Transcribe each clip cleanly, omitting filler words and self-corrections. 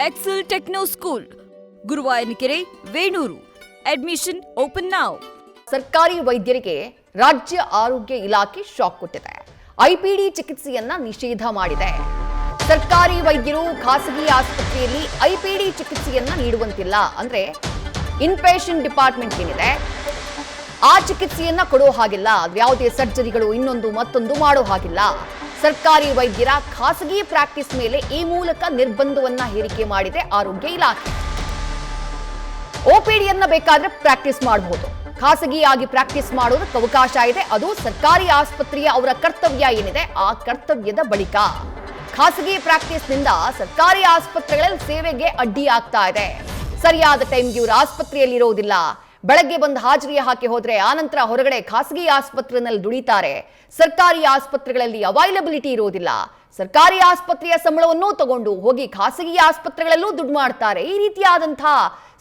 Excel Techno School, Guruvayanakere, Venur. Admission open now. ಸರ್ಕಾರಿ ವೈದ್ಯರಿಗೆ ರಾಜ್ಯ ಆರೋಗ್ಯ ಇಲಾಖೆ ಶಾಕ್ ಕೊಟ್ಟಿದೆ. ಐಪಿಡಿ ಚಿಕಿತ್ಸೆಯನ್ನ ನಿಷೇಧ ಮಾಡಿದೆ. ಸರ್ಕಾರಿ ವೈದ್ಯರು ಖಾಸಗಿ ಆಸ್ಪತ್ರೆಯಲ್ಲಿ ಐಪಿಡಿ ಚಿಕಿತ್ಸೆಯನ್ನ ನೀಡುವಂತಿಲ್ಲ. ಅಂದ್ರೆ ಇನ್ಪೇಷಂಟ್ ಡಿಪಾರ್ಟ್ಮೆಂಟ್ ಏನಿದೆ ಆ ಚಿಕಿತ್ಸೆಯನ್ನ ಕೊಡೋ ಹಾಗಿಲ್ಲ. ಯಾವುದೇ ಸರ್ಜರಿಗಳು ಇನ್ನೊಂದು ಮತ್ತೊಂದು ಮಾಡೋ ಹಾಗಿಲ್ಲ. ಸರ್ಕಾರಿ ವೈದ್ಯರ ಖಾಸಗಿ ಪ್ರಾಕ್ಟೀಸ್ ಮೇಲೆ ಈ ಮೂಲಕ ನಿರ್ಬಂಧವನ್ನ ಹೇರಿಕೆ ಮಾಡಿದೆ ಆರೋಗ್ಯ ಇಲಾಖೆ. ಓಪಿಡಿಯನ್ನ ಬೇಕಾದ್ರೆ ಪ್ರಾಕ್ಟೀಸ್ ಮಾಡಬಹುದು, ಖಾಸಗಿಯಾಗಿ ಪ್ರಾಕ್ಟೀಸ್ ಮಾಡೋದಕ್ಕೆ ಅವಕಾಶ ಇದೆ. ಅದು ಸರ್ಕಾರಿ ಆಸ್ಪತ್ರೆಯ ಅವರ ಕರ್ತವ್ಯ ಏನಿದೆ ಆ ಕರ್ತವ್ಯದ ಬಳಿಕ ಖಾಸಗಿ ಪ್ರಾಕ್ಟೀಸ್ನಿಂದ ಸರ್ಕಾರಿ ಆಸ್ಪತ್ರೆಗಳಲ್ಲಿ ಸೇವೆಗೆ ಅಡ್ಡಿ ಆಗ್ತಾ ಇದೆ. ಸರಿಯಾದ ಟೈಮ್ಗೆ ಇವರು ಆಸ್ಪತ್ರೆಯಲ್ಲಿ ಇರೋದಿಲ್ಲ. ಬೆಳಗ್ಗೆ ಬಂದು ಹಾಜರಿ ಹಾಕಿ ಹೋದ್ರೆ ಆನಂತರ ಹೊರಗಡೆ ಖಾಸಗಿ ಆಸ್ಪತ್ರೆಯಲ್ಲಿ ದುಡಿತಾರೆ. ಸರ್ಕಾರಿ ಆಸ್ಪತ್ರೆಗಳಲ್ಲಿ ಅವೈಲಬಿಲಿಟಿ ಇರೋದಿಲ್ಲ. ಸರ್ಕಾರಿ ಆಸ್ಪತ್ರೆಯ ಸಂಬಳವನ್ನೂ ತಗೊಂಡು ಹೋಗಿ ಖಾಸಗಿ ಆಸ್ಪತ್ರೆಗಳಲ್ಲೂ ದುಡ್ಡು ಮಾಡ್ತಾರೆ. ಈ ರೀತಿಯಾದಂತಹ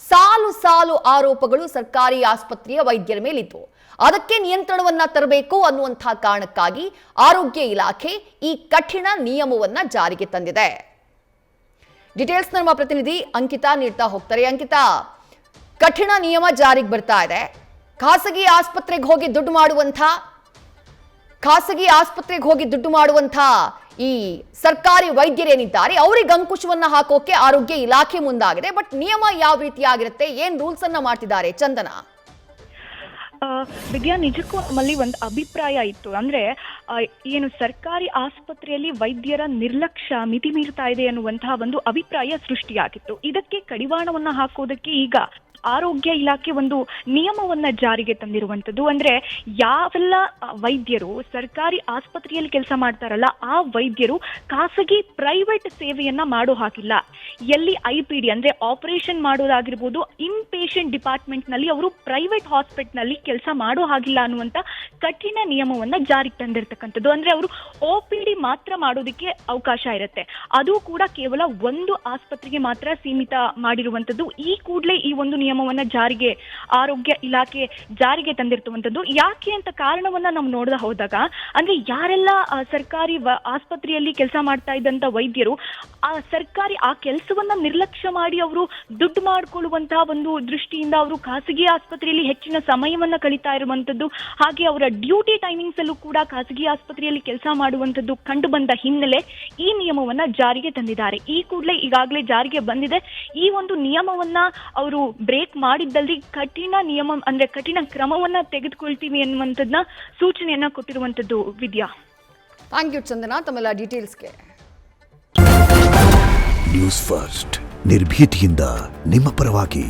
ಸಾಲು ಸಾಲು ಆರೋಪಗಳು ಸರ್ಕಾರಿ ಆಸ್ಪತ್ರೆಯ ವೈದ್ಯರ ಮೇಲಿತ್ತು. ಅದಕ್ಕೆ ನಿಯಂತ್ರಣವನ್ನ ತರಬೇಕು ಅನ್ನುವಂತಹ ಕಾರಣಕ್ಕಾಗಿ ಆರೋಗ್ಯ ಇಲಾಖೆ ಈ ಕಠಿಣ ನಿಯಮವನ್ನ ಜಾರಿಗೆ ತಂದಿದೆ. ಡೀಟೇಲ್ಸ್ ನಮ್ಮ ಪ್ರತಿನಿಧಿ ಅಂಕಿತಾ ನೀಡ್ತಾ ಹೋಗ್ತಾರೆ. ಅಂಕಿತಾ, ಕಠಿಣ ನಿಯಮ ಜಾರಿಗೆ ಬರ್ತಾ ಇದೆ. ಖಾಸಗಿ ಆಸ್ಪತ್ರೆಗೆ ಹೋಗಿ ದುಡ್ಡು ಮಾಡುವಂಥ ಈ ಸರ್ಕಾರಿ ವೈದ್ಯರೇನಿದ್ದಾರೆ ಅವರಿಗೆ ಅಂಕುಶವನ್ನ ಹಾಕೋಕೆ ಆರೋಗ್ಯ ಇಲಾಖೆ ಮುಂದಾಗಿದೆ. ಬಟ್ ನಿಯಮ ಯಾವ ರೀತಿಯಾಗಿರುತ್ತೆ, ಏನ್ ರೂಲ್ಸ್ ಅನ್ನ ಮಾಡ್ತಿದ್ದಾರೆ ಚಂದನ? ವಿದ್ಯಾ, ನಿಜಕ್ಕೂ ನಮ್ಮಲ್ಲಿ ಒಂದು ಅಭಿಪ್ರಾಯ ಇತ್ತು. ಅಂದ್ರೆ ಏನು ಸರ್ಕಾರಿ ಆಸ್ಪತ್ರೆಯಲ್ಲಿ ವೈದ್ಯರ ನಿರ್ಲಕ್ಷ್ಯ ಮಿತಿ ಮೀರ್ತಾ ಇದೆ ಅನ್ನುವಂತಹ ಒಂದು ಅಭಿಪ್ರಾಯ ಸೃಷ್ಟಿಯಾಗಿತ್ತು. ಇದಕ್ಕೆ ಕಡಿವಾಣವನ್ನ ಹಾಕೋದಕ್ಕೆ ಈಗ ಆರೋಗ್ಯ ಇಲಾಖೆ ಒಂದು ನಿಯಮವನ್ನ ಜಾರಿಗೆ ತಂದಿರುವಂತದ್ದು. ಅಂದ್ರೆ ಯಾವೆಲ್ಲ ವೈದ್ಯರು ಸರ್ಕಾರಿ ಆಸ್ಪತ್ರೆಯಲ್ಲಿ ಕೆಲಸ ಮಾಡ್ತಾರಲ್ಲ ಆ ವೈದ್ಯರು ಖಾಸಗಿ ಪ್ರೈವೇಟ್ ಸೇವೆಯನ್ನ ಮಾಡೋ ಹಾಗಿಲ್ಲ. ಎಲ್ಲಿ ಐಪಿಡಿ ಅಂದ್ರೆ ಆಪರೇಷನ್ ಮಾಡೋದಾಗಿರ್ಬೋದು, ಇನ್ ಪೇಷಂಟ್ ಡಿಪಾರ್ಟ್ಮೆಂಟ್ ನಲ್ಲಿ ಅವರು ಪ್ರೈವೇಟ್ ಹಾಸ್ಪಿಟಲ್ ನಲ್ಲಿ ಕೆಲಸ ಮಾಡೋ ಹಾಗಿಲ್ಲ ಅನ್ನುವಂತ ಕಠಿಣ ನಿಯಮವನ್ನ ಜಾರಿಗೆ ತಂದಿರತಕ್ಕಂಥದ್ದು. ಅಂದ್ರೆ ಅವರು OPD ಮಾತ್ರ ಮಾಡೋದಕ್ಕೆ ಅವಕಾಶ ಇರುತ್ತೆ. ಅದು ಕೂಡ ಕೇವಲ ಒಂದು ಆಸ್ಪತ್ರೆಗೆ ಮಾತ್ರ ಸೀಮಿತ ಮಾಡಿರುವಂತದ್ದು. ಈ ಕೂಡಲೇ ಈ ಒಂದು ನಿಯಮವನ್ನ ಆರೋಗ್ಯ ಇಲಾಖೆ ಜಾರಿಗೆ ತಂದಿರ್ತವಂಥದ್ದು. ಯಾಕೆ ಅಂತ ಕಾರಣವನ್ನ ನಾವು ನೋಡ್ದ ಹೋದಾಗ, ಅಂದ್ರೆ ಯಾರೆಲ್ಲ ಸರ್ಕಾರಿ ಆಸ್ಪತ್ರೆಯಲ್ಲಿ ಕೆಲಸ ಮಾಡ್ತಾ ಇದ್ದಂತ ವೈದ್ಯರು ಆ ಕೆಲಸವನ್ನ ನಿರ್ಲಕ್ಷ್ಯ ಮಾಡಿ ಅವರು ದುಡ್ಡು ಮಾಡ್ಕೊಳ್ಳುವಂತಹ ಒಂದು ದೃಷ್ಟಿಯಿಂದ ಅವರು ಖಾಸಗಿ ಆಸ್ಪತ್ರೆಯಲ್ಲಿ ಹೆಚ್ಚಿನ ಸಮಯವನ್ನ ಕಳೀತಾ ಇರುವಂತದ್ದು, ಹಾಗೆ ಅವರ ಡ್ಯೂಟಿ ಟೈಮಿಂಗ್ಸ್ ಅಲ್ಲೂ ಕೂಡ ಖಾಸಗಿ ಆಸ್ಪತ್ರೆಯಲ್ಲಿ ಕೆಲಸ ಮಾಡುವಂತದ್ದು ಕಂಡು ಬಂದ ಹಿನ್ನೆಲೆ ಈ ನಿಯಮವನ್ನ ಜಾರಿಗೆ ತಂದಿದ್ದಾರೆ. ಈ ಕೂಡಲೇ ಈಗಾಗಲೇ ಜಾರಿಗೆ ಬಂದಿದೆ. ಈ ಒಂದು ನಿಯಮವನ್ನ ಅವರು ಬ್ರೇಕ್ ಮಾಡಿದ್ದಲ್ಲಿ ಕಠಿಣ ನಿಯಮ ಅಂದ್ರೆ ಕಠಿಣ ಕ್ರಮವನ್ನ ತೆಗೆದುಕೊಳ್ತೀವಿ ಎನ್ನುವಂಥದ್ದನ್ನ ಸೂಚನೆಯನ್ನ ಕೊಟ್ಟಿರುವಂತದ್ದು. ವಿದ್ಯಾ, ಥ್ಯಾಂಕ್ ಯು ಚಂದನಾ ತಮ್ಮೆಲ್ಲ ಡೀಟೇಲ್ಸ್ಗೆ. ನ್ಯೂಸ್ ಫಸ್ಟ್ ನಿರ್ಭೀತಿಯಿಂದ ನಿಮ್ಮ ಪರವಾಗಿ.